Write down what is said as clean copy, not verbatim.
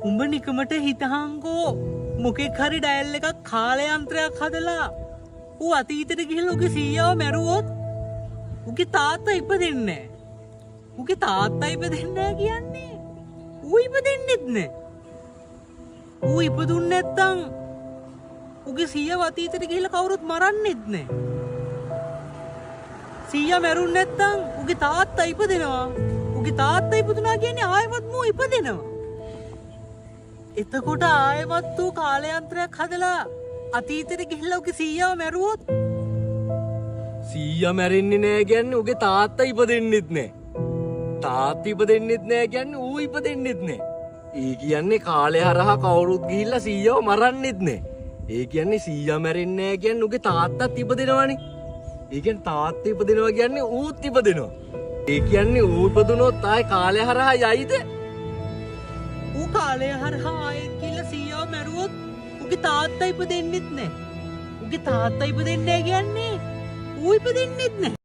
උඹ නිකමට හිතහංකෝ මොකෙක් හරි ඩයල් එකක් කාලය යන්ත්‍රයක් හදලා ඌ අතීතයට ගිහිල්ලා උගේ සීයාව මැරුවොත් උගේ තාත්තා ඉපදෙන්නේ නැහැ. උගේ තාත්තා ඉපදෙන්නේ නැහැ කියන්නේ ඌ ඉපදෙන්නෙත් නැහැ. ඌ ඉපදුන්නේ නැත්තම් උගේ සීයාව අතීතයට ගිහිල්ලා කවුරුත් මරන්නෙත් නැහැ. සීයා මැරුන්නේ නැත්තම් උගේ තාත්තා ඉපදෙනවා. උගේ තාත්තා ඉපදුනා කියන්නේ ආයෙමත් මූ ඉපදෙනවා. එතකොට ආයෙමත් ඌ කාලයන්ත්‍රයක් හදලා අතීතයට ගිහිල්ලා උගේ සීයාව මැරුවොත් සීයා මැරෙන්නේ නැහැ කියන්නේ උගේ තාත්තා ඉපදෙන්නෙත් නැහැ. තාත්තා ඉපදෙන්නෙත් නැහැ කියන්නේ ඌ ඉපදෙන්නෙත් නැහැ. ඒ කියන්නේ කාලය හරහා කවුරුත් ගිහිල්ලා සීයාව මරන්නෙත් නැහැ. ඒ කියන්නේ සීයා මැරෙන්නේ නැහැ කියන්නේ උගේ තාත්තත් ඉපදෙනවනේ. ඒ කියන්නේ තාත්තා ඉපදෙනවා කියන්නේ ඌත් ඉපදෙනවා. ඒ කියන්නේ ඌ ඉපදුනොත් ආයේ කාලය හරහා යයිද? ඌ කාලය හරහා ආයෙත් කියලා සීයාව මැරුවොත් උගේ තාත්තා ඉපදෙන්නෙත් නැහැ. උගේ තාත්තා ඉපදෙන්නේ නැහැ කියන්නේ ඌ ඉපදෙන්නෙත් නැහැ.